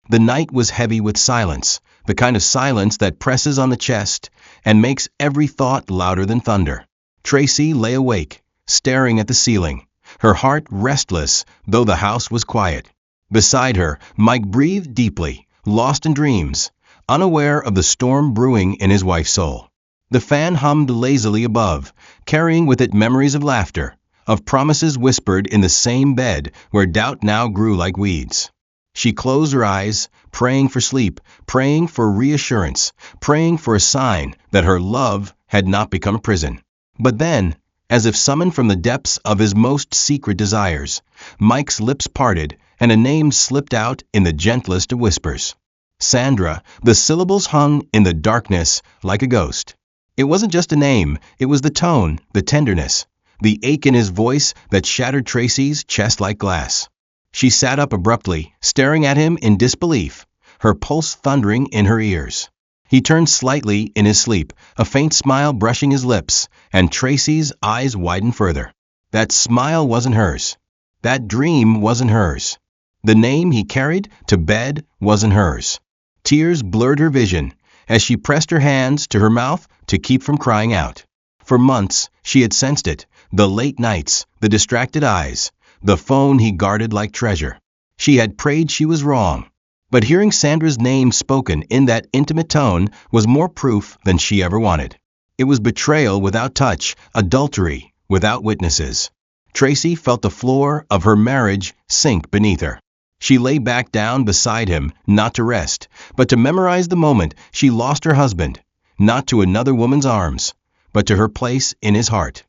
The night was heavy with silence, the kind of silence that presses on the chest and makes every thought louder than thunder. Tracy lay awake, staring at the ceiling, her heart restless, though the house was quiet. Beside her, Mike breathed deeply, lost in dreams, unaware of the storm brewing in his wife's soul. The fan hummed lazily above, carrying with it memories of laughter, of promises whispered in the same bed where doubt now grew like weeds. She closed her eyes, praying for sleep, praying for reassurance, praying for a sign that her love had not become a prison. But then, as if summoned from the depths of his most secret desires, Mike's lips parted and a name slipped out in the gentlest of whispers. Sandra. The syllables hung in the darkness like a ghost. It wasn't just a name, it was the tone, the tenderness, the ache in his voice that shattered Tracy's chest like glass. She sat up abruptly, staring at him in disbelief, her pulse thundering in her ears. He turned slightly in his sleep, a faint smile brushing his lips, and Tracy's eyes widened further. That smile wasn't hers. That dream wasn't hers. The name he carried to bed wasn't hers. Tears blurred her vision as she pressed her hands to her mouth to keep from crying out. For months, she had sensed it, the late nights, the distracted eyes, the phone he guarded like treasure. She had prayed she was wrong. But hearing Sandra's name spoken in that intimate tone was more proof than she ever wanted. It was betrayal without touch, adultery without witnesses. Tracy felt the floor of her marriage sink beneath her. She lay back down beside him, not to rest, but to memorize the moment she lost her husband, not to another woman's arms, but to her place in his heart.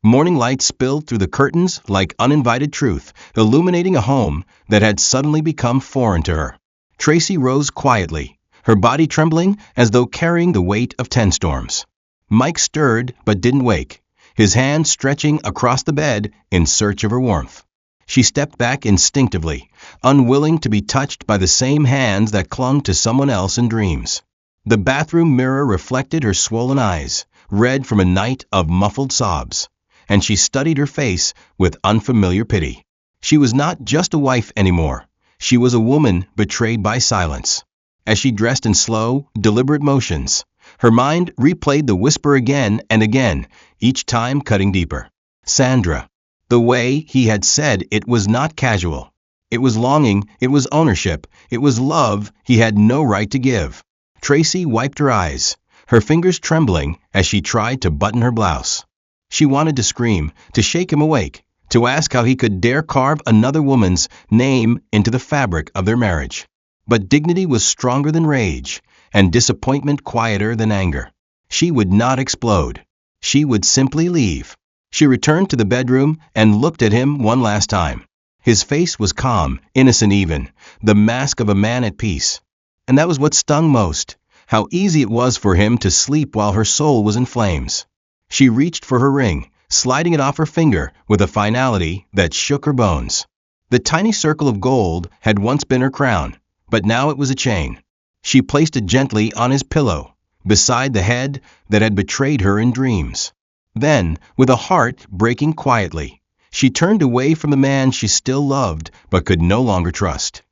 Morning light spilled through the curtains like uninvited truth, illuminating a home that had suddenly become foreign to her. Tracy rose quietly, her body trembling as though carrying the weight of 10 storms. Mike stirred but didn't wake, his hand stretching across the bed in search of her warmth. She stepped back instinctively, unwilling to be touched by the same hands that clung to someone else in dreams. The bathroom mirror reflected her swollen eyes, red from a night of muffled sobs, and she studied her face with unfamiliar pity. She was not just a wife anymore. She was a woman betrayed by silence. As she dressed in slow, deliberate motions, her mind replayed the whisper again and again, each time cutting deeper. Sandra. The way he had said it was not casual. It was longing, it was ownership, it was love he had no right to give. Tracy wiped her eyes, her fingers trembling as she tried to button her blouse. She wanted to scream, to shake him awake, to ask how he could dare carve another woman's name into the fabric of their marriage. But dignity was stronger than rage, and disappointment quieter than anger. She would not explode. She would simply leave. She returned to the bedroom and looked at him one last time. His face was calm, innocent even, the mask of a man at peace. And that was what stung most, how easy it was for him to sleep while her soul was in flames. She reached for her ring, sliding it off her finger with a finality that shook her bones. The tiny circle of gold had once been her crown, but now it was a chain. She placed it gently on his pillow, beside the head that had betrayed her in dreams. Then, with a heart breaking quietly, she turned away from the man she still loved but could no longer trust.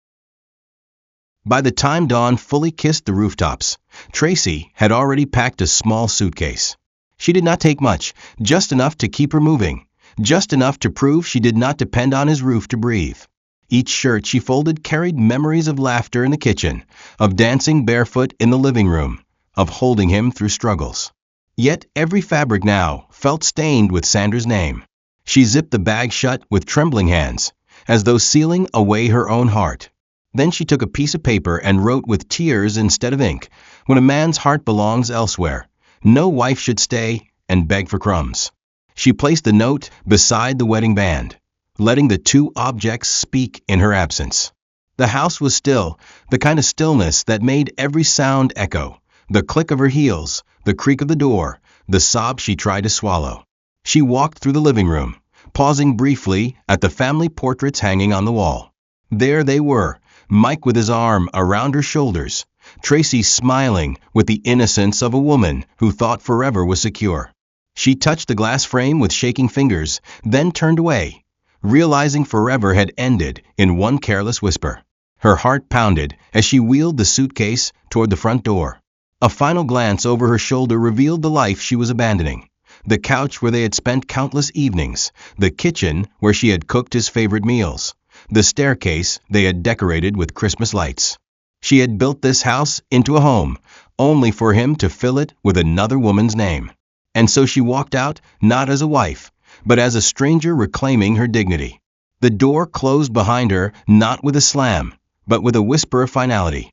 By the time dawn fully kissed the rooftops, Tracy had already packed a small suitcase. She did not take much, just enough to keep her moving, just enough to prove she did not depend on his roof to breathe. Each shirt she folded carried memories of laughter in the kitchen, of dancing barefoot in the living room, of holding him through struggles. Yet every fabric now felt stained with Sandra's name. She zipped the bag shut with trembling hands, as though sealing away her own heart. Then she took a piece of paper and wrote with tears instead of ink, "When a man's heart belongs elsewhere, no wife should stay and beg for crumbs." She placed the note beside the wedding band, letting the two objects speak in her absence. The house was still, the kind of stillness that made every sound echo, the click of her heels, the creak of the door, the sob she tried to swallow. She walked through the living room, pausing briefly at the family portraits hanging on the wall. There they were, Mike with his arm around her shoulders, Tracy smiling with the innocence of a woman who thought forever was secure. She touched the glass frame with shaking fingers, then turned away, realizing forever had ended in one careless whisper. Her heart pounded as she wheeled the suitcase toward the front door. A final glance over her shoulder revealed the life she was abandoning. The couch where they had spent countless evenings, the kitchen where she had cooked his favorite meals, the staircase they had decorated with Christmas lights. She had built this house into a home, only for him to fill it with another woman's name. And so she walked out, not as a wife, but as a stranger reclaiming her dignity. The door closed behind her, not with a slam, but with a whisper of finality.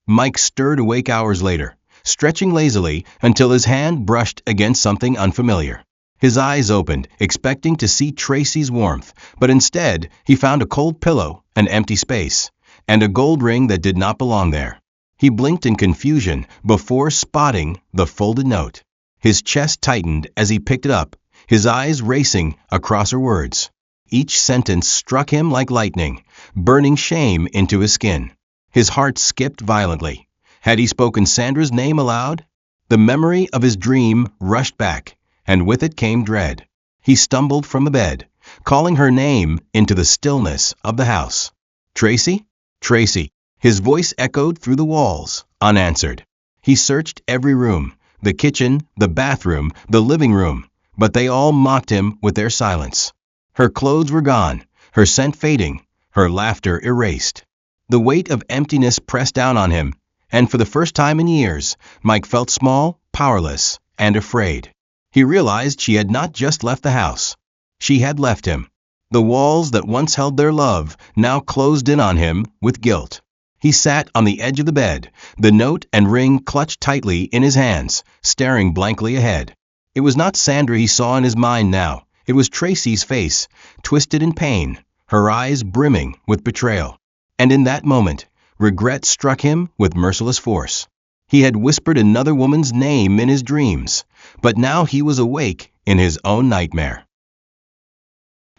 Mike stirred awake hours later, stretching lazily until his hand brushed against something unfamiliar. His eyes opened, expecting to see Tracy's warmth, but instead he found a cold pillow, an empty space, and a gold ring that did not belong there. He blinked in confusion before spotting the folded note. His chest tightened as he picked it up, his eyes racing across her words. Each sentence struck him like lightning, burning shame into his skin. His heart skipped violently. Had he spoken Sandra's name aloud? The memory of his dream rushed back, and with it came dread. He stumbled from the bed, calling her name into the stillness of the house. Tracy? Tracy. His voice echoed through the walls, unanswered. He searched every room, the kitchen, the bathroom, the living room, but they all mocked him with their silence. Her clothes were gone, her scent fading, her laughter erased. The weight of emptiness pressed down on him, and for the first time in years, Mike felt small, powerless, and afraid. He realized she had not just left the house. She had left him. The walls that once held their love now closed in on him with guilt. He sat on the edge of the bed, the note and ring clutched tightly in his hands, staring blankly ahead. It was not Sandra he saw in his mind now. It was Tracy's face, twisted in pain, her eyes brimming with betrayal. And in that moment, regret struck him with merciless force. He had whispered another woman's name in his dreams, but now he was awake in his own nightmare.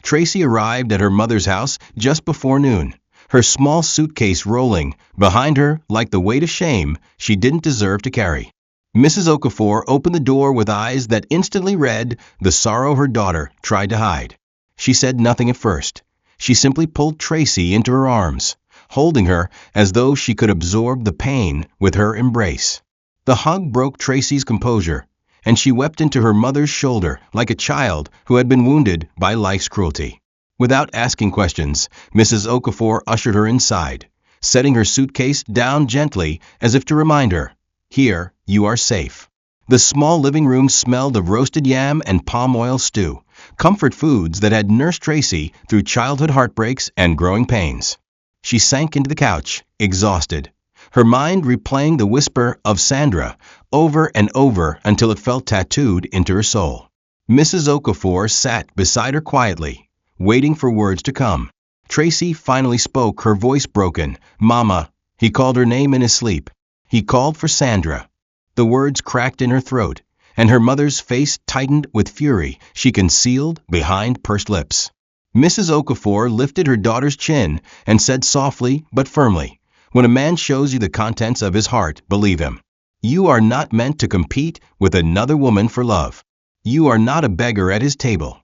Tracy arrived at her mother's house just before noon, her small suitcase rolling behind her like the weight of shame she didn't deserve to carry. Mrs. Okafor opened the door with eyes that instantly read the sorrow her daughter tried to hide. She said nothing at first. She simply pulled Tracy into her arms, holding her as though she could absorb the pain with her embrace. The hug broke Tracy's composure, and she wept into her mother's shoulder like a child who had been wounded by life's cruelty. Without asking questions, Mrs. Okafor ushered her inside, setting her suitcase down gently as if to remind her, "Here, you are safe." The small living room smelled of roasted yam and palm oil stew, comfort foods that had nursed Tracy through childhood heartbreaks and growing pains. She sank into the couch, exhausted, her mind replaying the whisper of Sandra over and over until it felt tattooed into her soul. Mrs. Okafor sat beside her quietly, waiting for words to come. Tracy finally spoke, her voice broken. "Mama." He called her name in his sleep. He called for Sandra. The words cracked in her throat, and her mother's face tightened with fury she concealed behind pursed lips. Mrs. Okafor lifted her daughter's chin and said softly but firmly, "When a man shows you the contents of his heart, believe him. You are not meant to compete with another woman for love. You are not a beggar at his table."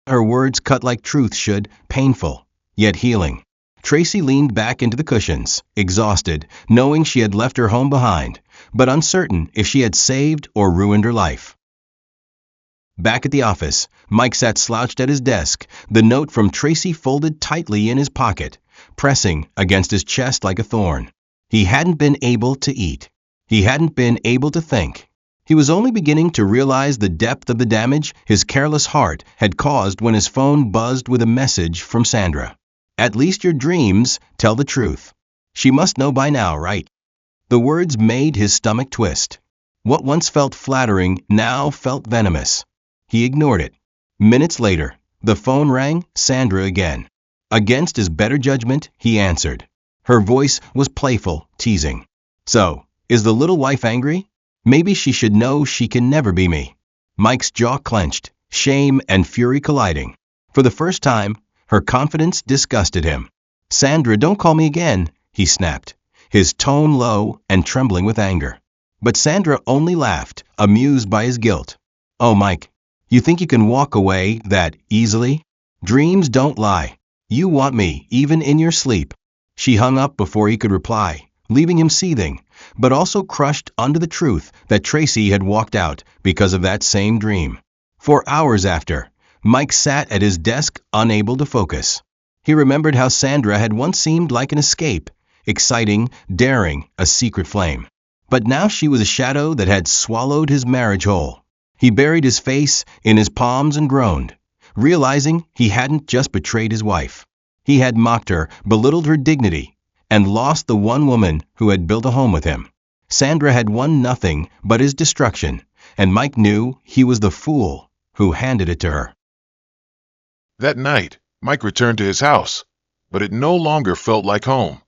Her words cut like truth should, painful, yet healing. Tracy leaned back into the cushions, exhausted, knowing she had left her home behind, but uncertain if she had saved or ruined her life. Back at the office, Mike sat slouched at his desk, the note from Tracy folded tightly in his pocket, pressing against his chest like a thorn. He hadn't been able to eat. He hadn't been able to think. He was only beginning to realize the depth of the damage his careless heart had caused when his phone buzzed with a message from Sandra. "At least your dreams tell the truth. She must know by now, right?" The words made his stomach twist. What once felt flattering now felt venomous. He ignored it. Minutes later, the phone rang, Sandra again. Against his better judgment, he answered. Her voice was playful, teasing. "So, is the little wife angry? Maybe she should know she can never be me." Mike's jaw clenched, shame and fury colliding. For the first time, her confidence disgusted him. "Sandra, don't call me again," he snapped, his tone low and trembling with anger. But Sandra only laughed, amused by his guilt. "Oh, Mike, you think you can walk away that easily? Dreams don't lie. You want me, even in your sleep." She hung up before he could reply, leaving him seething, but also crushed under the truth that Tracy had walked out because of that same dream. For hours after, Mike sat at his desk unable to focus. He remembered how Sandra had once seemed like an escape, exciting, daring, a secret flame. But now she was a shadow that had swallowed his marriage whole. He buried his face in his palms and groaned, realizing he hadn't just betrayed his wife. He had mocked her, belittled her dignity, and lost the one woman who had built a home with him. Sandra had won nothing but his destruction, and Mike knew he was the fool who handed it to her. That night, Mike returned to his house, but it no longer felt like home.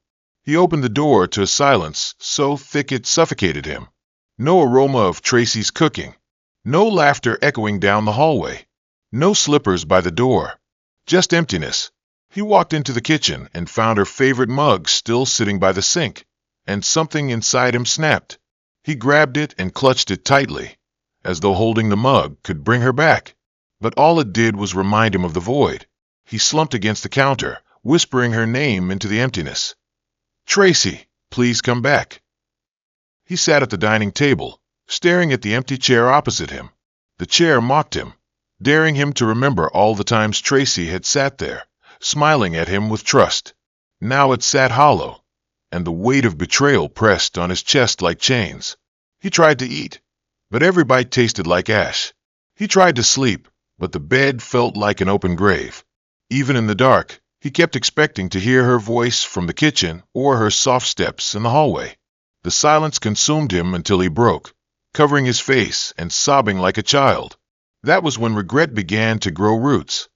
He opened the door to a silence so thick it suffocated him. No aroma of Tracy's cooking, no laughter echoing down the hallway, no slippers by the door, just emptiness. He walked into the kitchen and found her favorite mug still sitting by the sink, and something inside him snapped. He grabbed it and clutched it tightly, as though holding the mug could bring her back. But all it did was remind him of the void. He slumped against the counter, whispering her name into the emptiness. "Tracy, please come back." He sat at the dining table, staring at the empty chair opposite him. The chair mocked him, daring him to remember all the times Tracy had sat there, smiling at him with trust. Now it sat hollow, and the weight of betrayal pressed on his chest like chains. He tried to eat, but every bite tasted like ash. He tried to sleep, but the bed felt like an open grave. Even in the dark, he kept expecting to hear her voice from the kitchen or her soft steps in the hallway. The silence consumed him until he broke, covering his face and sobbing like a child. That was when regret began to grow roots.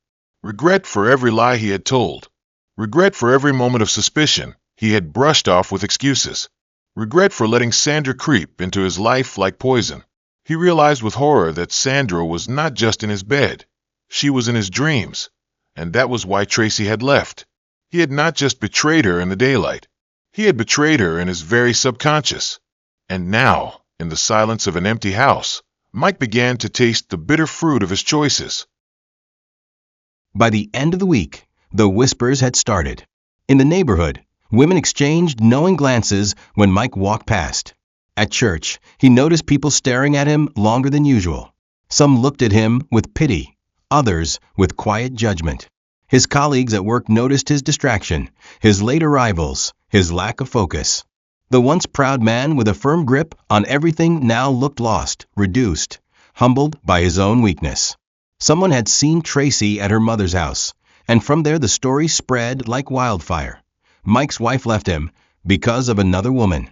Regret for every lie he had told. Regret for every moment of suspicion he had brushed off with excuses. Regret for letting Sandra creep into his life like poison. He realized with horror that Sandra was not just in his bed. She was in his dreams, and that was why Tracy had left. He had not just betrayed her in the daylight. He had betrayed her in his very subconscious. And now, in the silence of an empty house, Mike began to taste the bitter fruit of his choices. By the end of the week, the whispers had started. In the neighborhood, women exchanged knowing glances when Mike walked past. At church, he noticed people staring at him longer than usual. Some looked at him with pity, others with quiet judgment. His colleagues at work noticed his distraction, his late arrivals, his lack of focus. The once proud man with a firm grip on everything now looked lost, reduced, humbled by his own weakness. Someone had seen Tracy at her mother's house, and from there the story spread like wildfire. Mike's wife left him because of another woman.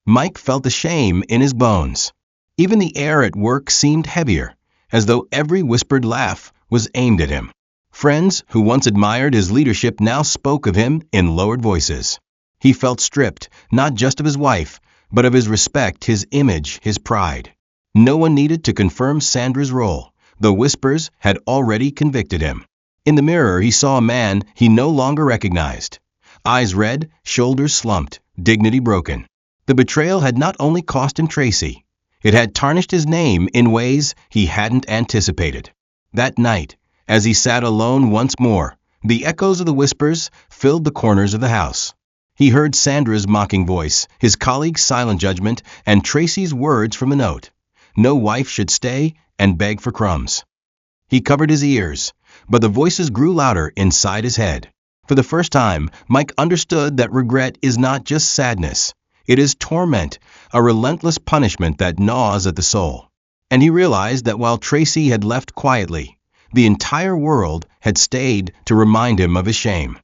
Mike felt the shame in his bones. Even the air at work seemed heavier, as though every whispered laugh was aimed at him. Friends who once admired his leadership now spoke of him in lowered voices. He felt stripped, not just of his wife, but of his respect, his image, his pride. No one needed to confirm Sandra's role. The whispers had already convicted him. In the mirror, he saw a man he no longer recognized. Eyes red, shoulders slumped, dignity broken. The betrayal had not only cost him Tracy, it had tarnished his name in ways he hadn't anticipated. That night, as he sat alone once more, the echoes of the whispers filled the corners of the house. He heard Sandra's mocking voice, his colleague's silent judgment, and Tracy's words from a note. No wife should stay and beg for crumbs. He covered his ears, but the voices grew louder inside his head. For the first time, Mike understood that regret is not just sadness. It is torment, a relentless punishment that gnaws at the soul. And he realized that while Tracy had left quietly, the entire world had stayed to remind him of his shame.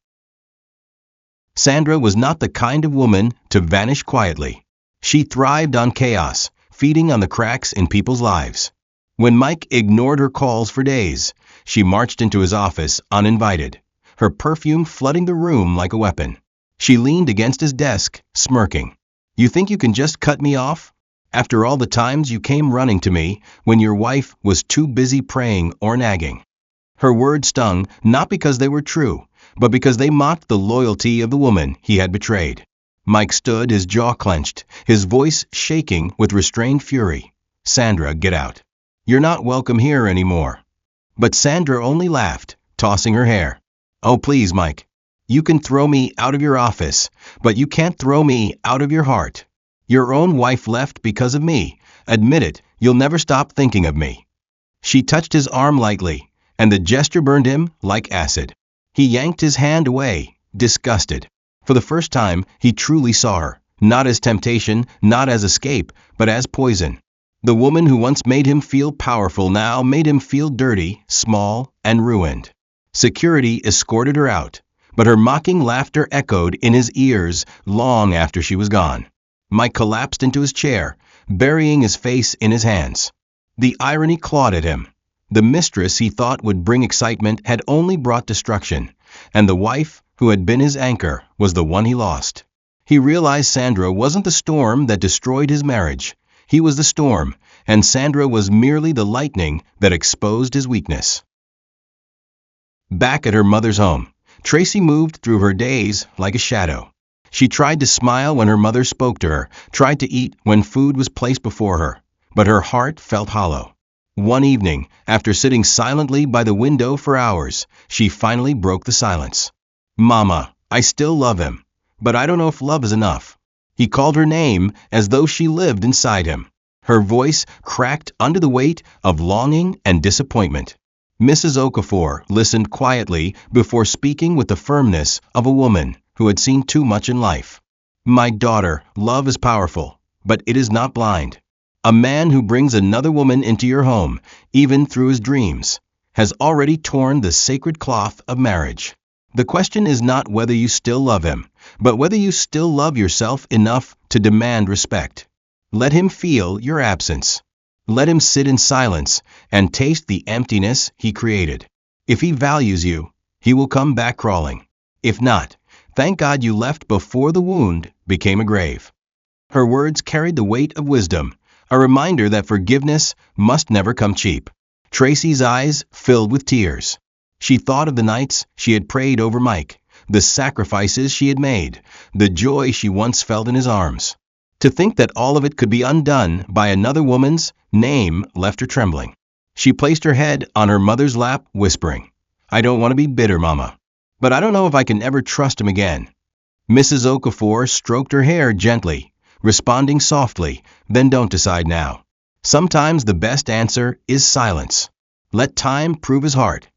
Sandra was not the kind of woman to vanish quietly. She thrived on chaos, feeding on the cracks in people's lives. When Mike ignored her calls for days, she marched into his office uninvited, her perfume flooding the room like a weapon. She leaned against his desk, smirking. "You think you can just cut me off? After all the times you came running to me when your wife was too busy praying or nagging." Her words stung, not because they were true, but because they mocked the loyalty of the woman he had betrayed. Mike stood, his jaw clenched, his voice shaking with restrained fury. "Sandra, get out. You're not welcome here anymore." But Sandra only laughed, tossing her hair. "Oh, please, Mike. You can throw me out of your office, but you can't throw me out of your heart. Your own wife left because of me. Admit it, you'll never stop thinking of me." She touched his arm lightly, and the gesture burned him like acid. He yanked his hand away, disgusted. For the first time, he truly saw her, not as temptation, not as escape, but as poison. The woman who once made him feel powerful now made him feel dirty, small, and ruined. Security escorted her out, but her mocking laughter echoed in his ears long after she was gone. Mike collapsed into his chair, burying his face in his hands. The irony clawed at him. The mistress he thought would bring excitement had only brought destruction, and the wife, who had been his anchor, was the one he lost. He realized Sandra wasn't the storm that destroyed his marriage. He was the storm, and Sandra was merely the lightning that exposed his weakness. Back at her mother's home, Tracy moved through her days like a shadow. She tried to smile when her mother spoke to her, tried to eat when food was placed before her, but her heart felt hollow. One evening, after sitting silently by the window for hours, she finally broke the silence. "Mama, I still love him, but I don't know if love is enough." He called her name as though she lived inside him. Her voice cracked under the weight of longing and disappointment. Mrs. Okafor listened quietly before speaking with the firmness of a woman who had seen too much in life. "My daughter, love is powerful, but it is not blind. A man who brings another woman into your home, even through his dreams, has already torn the sacred cloth of marriage. The question is not whether you still love him, but whether you still love yourself enough to demand respect. Let him feel your absence. Let him sit in silence and taste the emptiness he created. If he values you, he will come back crawling. If not, thank God you left before the wound became a grave." Her words carried the weight of wisdom, a reminder that forgiveness must never come cheap. Tracy's eyes filled with tears. She thought of the nights she had prayed over Mike, the sacrifices she had made, the joy she once felt in his arms. To think that all of it could be undone by another woman's name left her trembling. She placed her head on her mother's lap, whispering, "I don't want to be bitter, Mama, but I don't know if I can ever trust him again." Mrs. Okafor stroked her hair gently, responding softly, "Then don't decide now. Sometimes the best answer is silence. Let time prove his heart."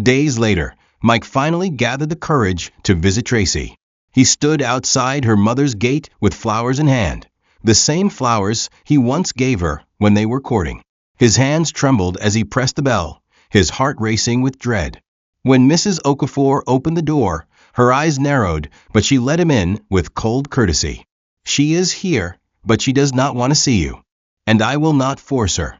Days later, Mike finally gathered the courage to visit Tracy. He stood outside her mother's gate with flowers in hand, the same flowers he once gave her when they were courting. His hands trembled as he pressed the bell, his heart racing with dread. When Mrs. Okafor opened the door, her eyes narrowed, but she let him in with cold courtesy. "She is here, but she does not want to see you, and I will not force her."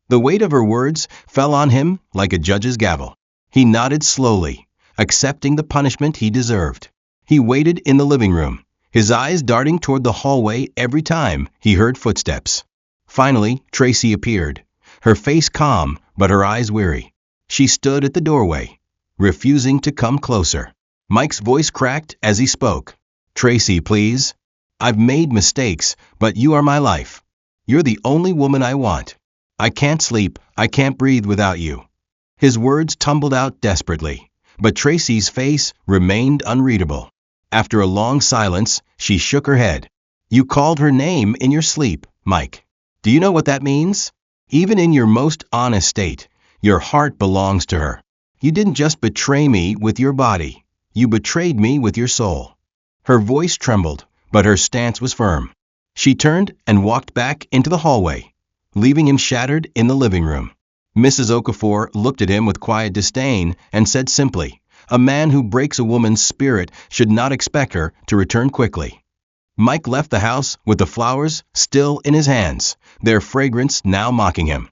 The weight of her words fell on him like a judge's gavel. He nodded slowly, accepting the punishment he deserved. He waited in the living room, his eyes darting toward the hallway every time he heard footsteps. Finally, Tracy appeared, her face calm but her eyes weary. She stood at the doorway, refusing to come closer. Mike's voice cracked as he spoke. "Tracy, please. I've made mistakes, but you are my life. You're the only woman I want. I can't sleep, I can't breathe without you." His words tumbled out desperately, but Tracy's face remained unreadable. After a long silence, she shook her head. "You called her name in your sleep, Mike. Do you know what that means? Even in your most honest state, your heart belongs to her. You didn't just betray me with your body, you betrayed me with your soul." Her voice trembled, but her stance was firm. She turned and walked back into the hallway, leaving him shattered in the living room. Mrs. Okafor looked at him with quiet disdain and said simply, "A man who breaks a woman's spirit should not expect her to return quickly." Mike left the house with the flowers still in his hands, their fragrance now mocking him.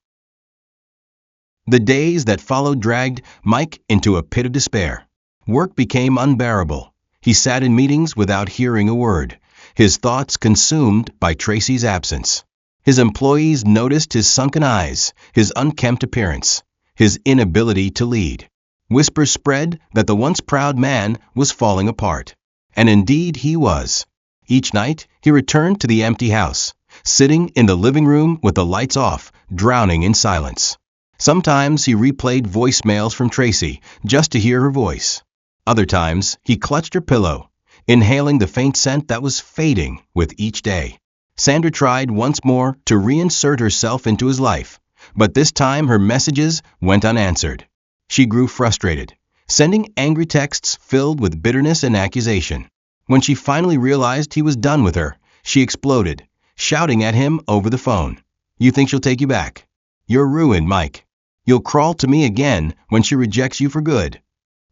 The days that followed dragged Mike into a pit of despair. Work became unbearable. He sat in meetings without hearing a word, his thoughts consumed by Tracy's absence. His employees noticed his sunken eyes, his unkempt appearance, his inability to lead. Whispers spread that the once proud man was falling apart. And indeed he was. Each night, he returned to the empty house, sitting in the living room with the lights off, drowning in silence. Sometimes he replayed voicemails from Tracy just to hear her voice. Other times, he clutched her pillow, inhaling the faint scent that was fading with each day. Sandra tried once more to reinsert herself into his life, but this time her messages went unanswered. She grew frustrated, sending angry texts filled with bitterness and accusation. When she finally realized he was done with her, she exploded, shouting at him over the phone. "You think she'll take you back? You're ruined, Mike. You'll crawl to me again when she rejects you for good."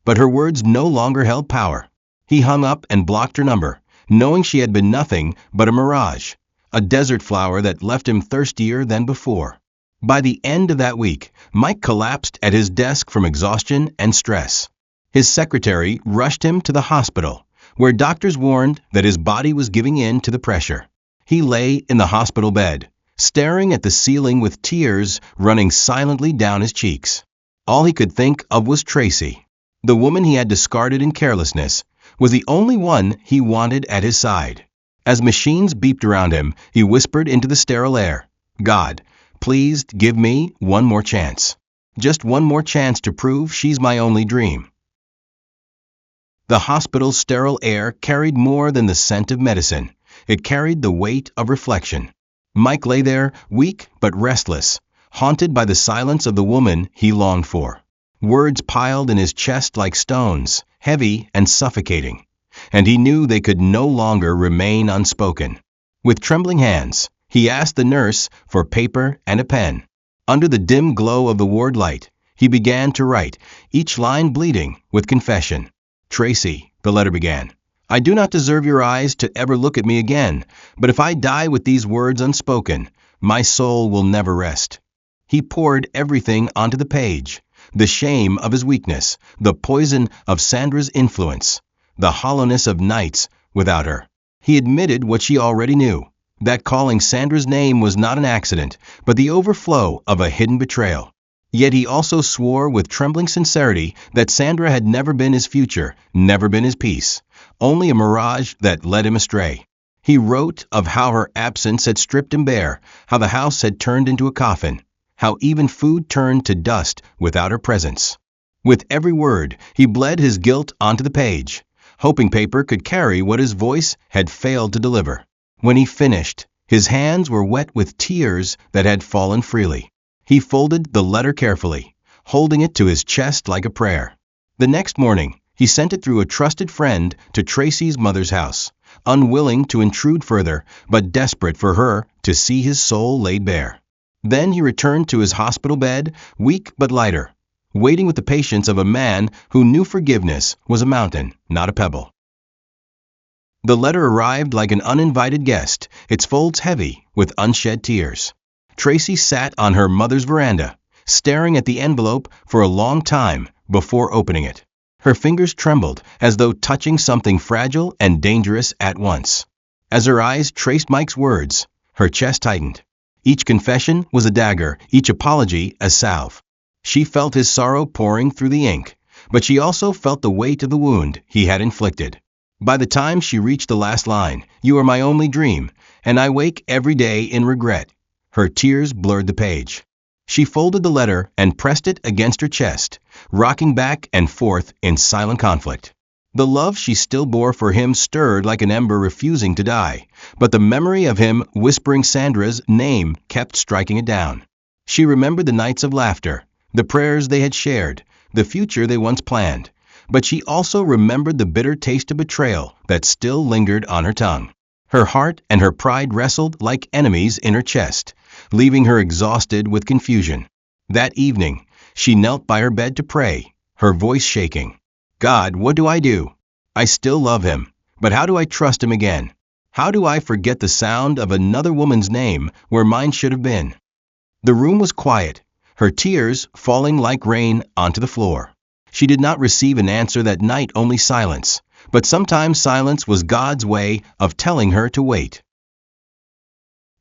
But her words no longer held power. He hung up and blocked her number, knowing she had been nothing but a mirage, a desert flower that left him thirstier than before. By the end of that week, Mike collapsed at his desk from exhaustion and stress. His secretary rushed him to the hospital, where doctors warned that his body was giving in to the pressure. He lay in the hospital bed, staring at the ceiling with tears running silently down his cheeks. All he could think of was Tracy. The woman he had discarded in carelessness was the only one he wanted at his side. As machines beeped around him, he whispered into the sterile air, "God, please give me one more chance. Just one more chance to prove she's my only dream." The hospital's sterile air carried more than the scent of medicine. It carried the weight of reflection. Mike lay there, weak but restless, haunted by the silence of the woman he longed for. Words piled in his chest like stones, heavy and suffocating, and he knew they could no longer remain unspoken. With trembling hands, he asked the nurse for paper and a pen. Under the dim glow of the ward light, he began to write, each line bleeding with confession. "Tracy," the letter began, "I do not deserve your eyes to ever look at me again, but if I die with these words unspoken, my soul will never rest." He poured everything onto the page, the shame of his weakness, the poison of Sandra's influence, the hollowness of nights without her. He admitted what she already knew, that calling Sandra's name was not an accident, but the overflow of a hidden betrayal. Yet he also swore with trembling sincerity that Sandra had never been his future, never been his peace, only a mirage that led him astray. He wrote of how her absence had stripped him bare, how the house had turned into a coffin, how even food turned to dust without her presence. With every word, he bled his guilt onto the page, hoping paper could carry what his voice had failed to deliver. When he finished, his hands were wet with tears that had fallen freely. He folded the letter carefully, holding it to his chest like a prayer. The next morning, he sent it through a trusted friend to Tracy's mother's house, unwilling to intrude further, but desperate for her to see his soul laid bare. Then he returned to his hospital bed, weak but lighter, waiting with the patience of a man who knew forgiveness was a mountain, not a pebble. The letter arrived like an uninvited guest, its folds heavy with unshed tears. Tracy sat on her mother's veranda, staring at the envelope for a long time before opening it. Her fingers trembled as though touching something fragile and dangerous at once. As her eyes traced Mike's words, her chest tightened. Each confession was a dagger, each apology a salve. She felt his sorrow pouring through the ink, but she also felt the weight of the wound he had inflicted. By the time she reached the last line, "You are my only dream, and I wake every day in regret," her tears blurred the page. She folded the letter and pressed it against her chest, rocking back and forth in silent conflict. The love she still bore for him stirred like an ember refusing to die, but the memory of him whispering Sandra's name kept striking it down. She remembered the nights of laughter, the prayers they had shared, the future they once planned, but she also remembered the bitter taste of betrayal that still lingered on her tongue. Her heart and her pride wrestled like enemies in her chest, leaving her exhausted with confusion. That evening, she knelt by her bed to pray, her voice shaking. "God, what do I do? I still love him, but how do I trust him again? How do I forget the sound of another woman's name where mine should have been?" The room was quiet, her tears falling like rain onto the floor. She did not receive an answer that night, only silence, but sometimes silence was God's way of telling her to wait.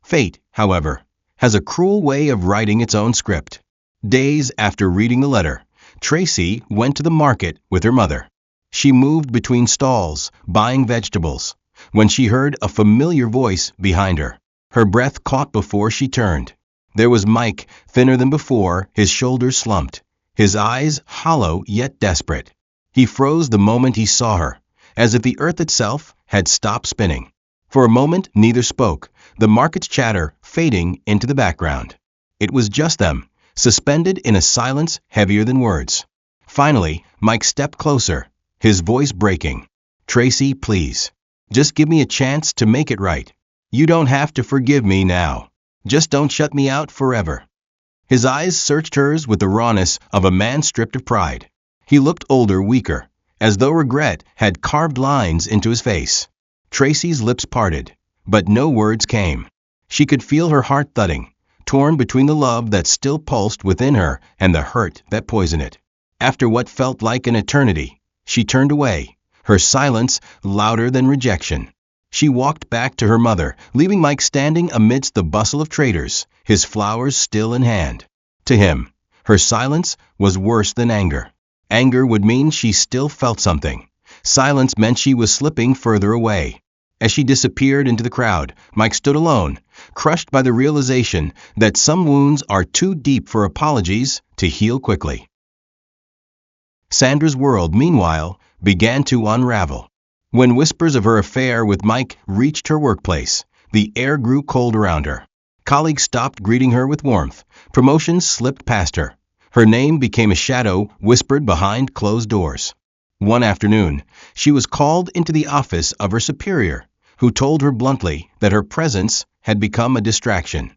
Fate, however, has a cruel way of writing its own script. Days after reading the letter, Tracy went to the market with her mother. She moved between stalls, buying vegetables, when she heard a familiar voice behind her. Her breath caught before she turned. There was Mike, thinner than before, his shoulders slumped, his eyes hollow yet desperate. He froze the moment he saw her, as if the earth itself had stopped spinning. For a moment neither spoke, the market's chatter fading into the background. It was just them, suspended in a silence heavier than words. Finally, Mike stepped closer, his voice breaking. "Tracy, please. Just give me a chance to make it right. You don't have to forgive me now. Just don't shut me out forever." His eyes searched hers with the rawness of a man stripped of pride. He looked older, weaker, as though regret had carved lines into his face. Tracy's lips parted, but no words came. She could feel her heart thudding, torn between the love that still pulsed within her and the hurt that poisoned it. After what felt like an eternity, she turned away, her silence louder than rejection. She walked back to her mother, leaving Mike standing amidst the bustle of traders, his flowers still in hand. To him, her silence was worse than anger. Anger would mean she still felt something. Silence meant she was slipping further away. As she disappeared into the crowd, Mike stood alone, crushed by the realization that some wounds are too deep for apologies to heal quickly. Sandra's world, meanwhile, began to unravel. When whispers of her affair with Mike reached her workplace, the air grew cold around her. Colleagues stopped greeting her with warmth. Promotions slipped past her. Her name became a shadow whispered behind closed doors. One afternoon, she was called into the office of her superior, who told her bluntly that her presence had become a distraction.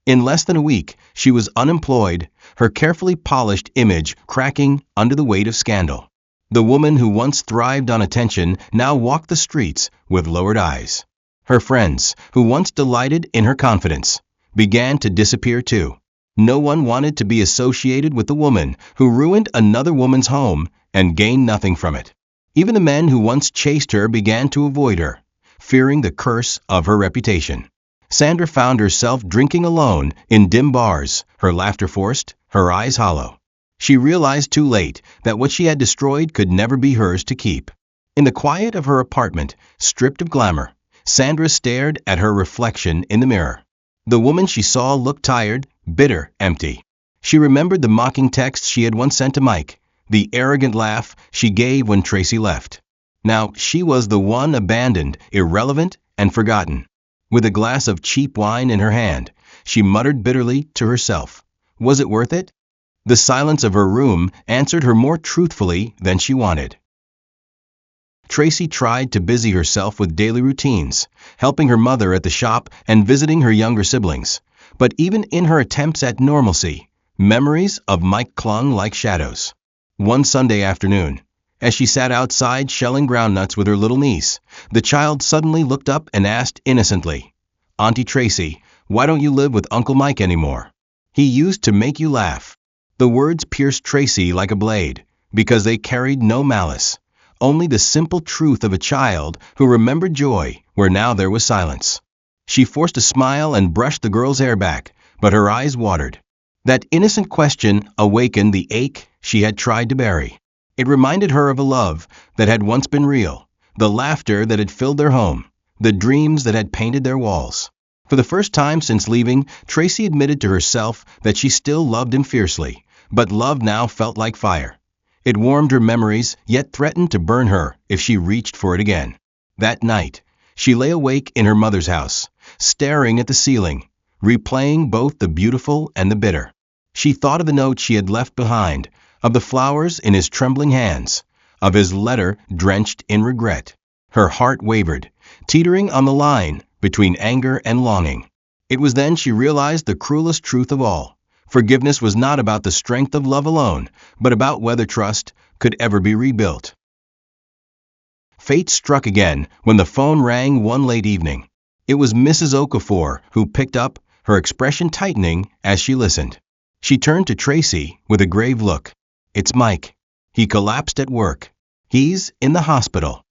In less than a week, she was unemployed, her carefully polished image cracking under the weight of scandal. The woman who once thrived on attention now walked the streets with lowered eyes. Her friends, who once delighted in her confidence, began to disappear too. No one wanted to be associated with the woman who ruined another woman's home and gained nothing from it. Even the men who once chased her began to avoid her, fearing the curse of her reputation. Sandra found herself drinking alone in dim bars, her laughter forced, her eyes hollow. She realized too late that what she had destroyed could never be hers to keep. In the quiet of her apartment, stripped of glamour, Sandra stared at her reflection in the mirror. The woman she saw looked tired, bitter, empty. She remembered the mocking text she had once sent to Mike, the arrogant laugh she gave when Tracy left. Now she was the one abandoned, irrelevant, and forgotten. With a glass of cheap wine in her hand, she muttered bitterly to herself, "Was it worth it?" The silence of her room answered her more truthfully than she wanted. Tracy tried to busy herself with daily routines, helping her mother at the shop and visiting her younger siblings. But even in her attempts at normalcy, memories of Mike clung like shadows. One Sunday afternoon, as she sat outside shelling groundnuts with her little niece, the child suddenly looked up and asked innocently, "Auntie Tracy, why don't you live with Uncle Mike anymore? He used to make you laugh." The words pierced Tracy like a blade, because they carried no malice, only the simple truth of a child who remembered joy where now there was silence. She forced a smile and brushed the girl's hair back, but her eyes watered. That innocent question awakened the ache she had tried to bury. It reminded her of a love that had once been real, the laughter that had filled their home, the dreams that had painted their walls. For the first time since leaving, Tracy admitted to herself that she still loved him fiercely, but love now felt like fire. It warmed her memories, yet threatened to burn her if she reached for it again. That night, she lay awake in her mother's house, staring at the ceiling, replaying both the beautiful and the bitter. She thought of the note she had left behind, of the flowers in his trembling hands, of his letter drenched in regret. Her heart wavered, teetering on the line between anger and longing. It was then she realized the cruelest truth of all. Forgiveness was not about the strength of love alone, but about whether trust could ever be rebuilt. Fate struck again when the phone rang one late evening. It was Mrs. Okafor who picked up, her expression tightening as she listened. She turned to Tracy with a grave look. "It's Mike. He collapsed at work. He's in the hospital."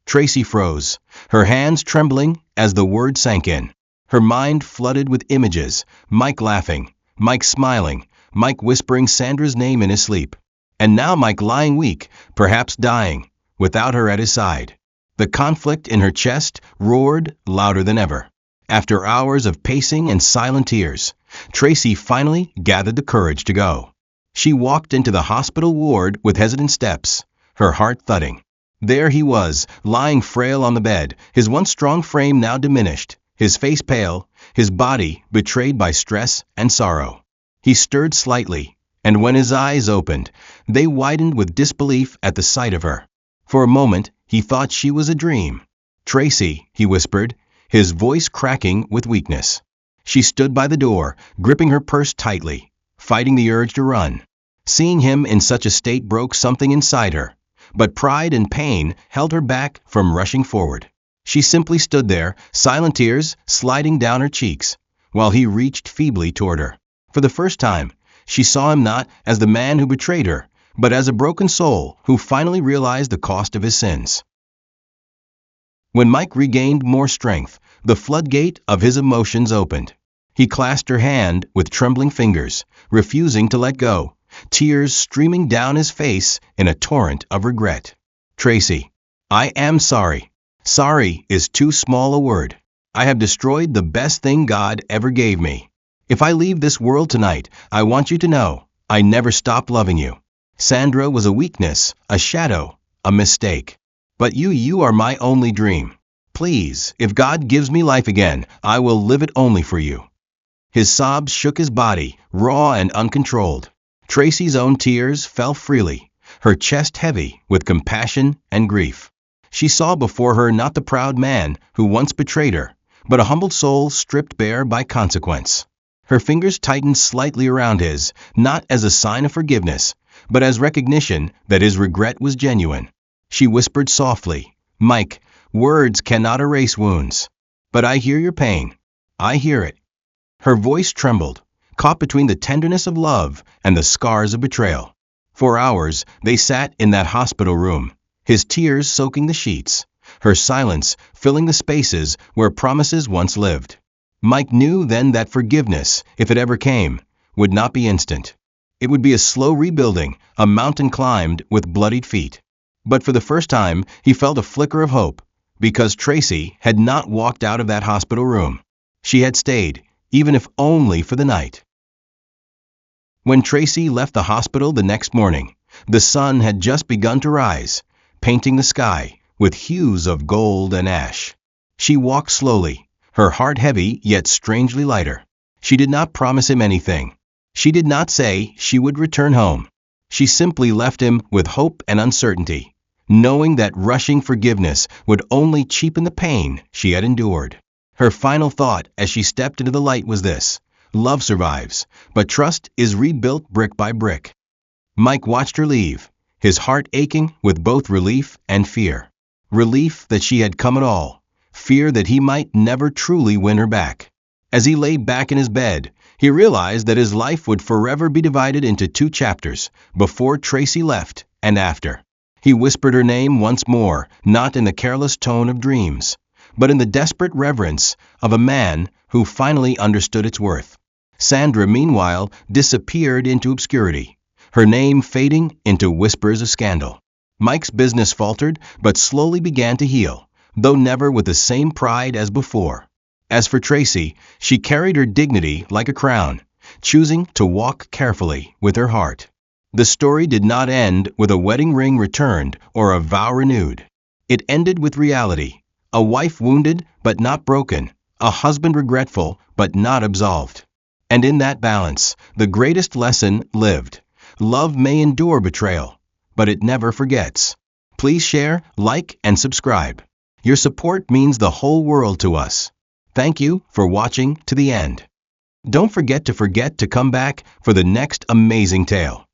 Tracy froze, her hands trembling as the word sank in. Her mind flooded with images, Mike laughing, Mike smiling, Mike whispering Sandra's name in his sleep. And now Mike lying weak, perhaps dying, without her at his side. The conflict in her chest roared louder than ever. After hours of pacing and silent tears, Tracy finally gathered the courage to go. She walked into the hospital ward with hesitant steps, her heart thudding. There he was, lying frail on the bed, his once strong frame now diminished, his face pale, his body betrayed by stress and sorrow. He stirred slightly, and when his eyes opened, they widened with disbelief at the sight of her. For a moment, he thought she was a dream. "Tracy," he whispered, his voice cracking with weakness. She stood by the door, gripping her purse tightly, fighting the urge to run. Seeing him in such a state broke something inside her, but pride and pain held her back from rushing forward. She simply stood there, silent tears sliding down her cheeks, while he reached feebly toward her. For the first time, she saw him not as the man who betrayed her, but as a broken soul who finally realized the cost of his sins. When Mike regained more strength, the floodgate of his emotions opened. He clasped her hand with trembling fingers, refusing to let go, tears streaming down his face in a torrent of regret. "Tracy, I am sorry. Sorry is too small a word. I have destroyed the best thing God ever gave me. If I leave this world tonight, I want you to know, I never stopped loving you. Sandra was a weakness, a shadow, a mistake. But you are my only dream. Please, if God gives me life again, I will live it only for you." His sobs shook his body, raw and uncontrolled. Tracy's own tears fell freely, her chest heavy with compassion and grief. She saw before her not the proud man who once betrayed her, but a humbled soul stripped bare by consequence. Her fingers tightened slightly around his, not as a sign of forgiveness, but as recognition that his regret was genuine. She whispered softly, "Mike, words cannot erase wounds. But I hear your pain. I hear it." Her voice trembled, caught between the tenderness of love and the scars of betrayal. For hours, they sat in that hospital room, his tears soaking the sheets, her silence filling the spaces where promises once lived. Mike knew then that forgiveness, if it ever came, would not be instant. It would be a slow rebuilding, a mountain climbed with bloodied feet. But for the first time, he felt a flicker of hope, because Tracy had not walked out of that hospital room. She had stayed, even if only for the night. When Tracy left the hospital the next morning, the sun had just begun to rise, painting the sky with hues of gold and ash. She walked slowly, her heart heavy yet strangely lighter. She did not promise him anything. She did not say she would return home. She simply left him with hope and uncertainty, knowing that rushing forgiveness would only cheapen the pain she had endured. Her final thought as she stepped into the light was this: love survives, but trust is rebuilt brick by brick. Mike watched her leave, his heart aching with both relief and fear. Relief that she had come at all, fear that he might never truly win her back. As he lay back in his bed, he realized that his life would forever be divided into two chapters, before Tracy left and after. He whispered her name once more, not in the careless tone of dreams, but in the desperate reverence of a man who finally understood its worth. Sandra, meanwhile, disappeared into obscurity, her name fading into whispers of scandal. Mike's business faltered, but slowly began to heal, though never with the same pride as before. As for Tracy, she carried her dignity like a crown, choosing to walk carefully with her heart. The story did not end with a wedding ring returned or a vow renewed. It ended with reality: a wife wounded but not broken, a husband regretful but not absolved. And in that balance, the greatest lesson lived. Love may endure betrayal, but it never forgets. Please share, like, and subscribe. Your support means the whole world to us. Thank you for watching to the end. Don't forget to come back for the next amazing tale.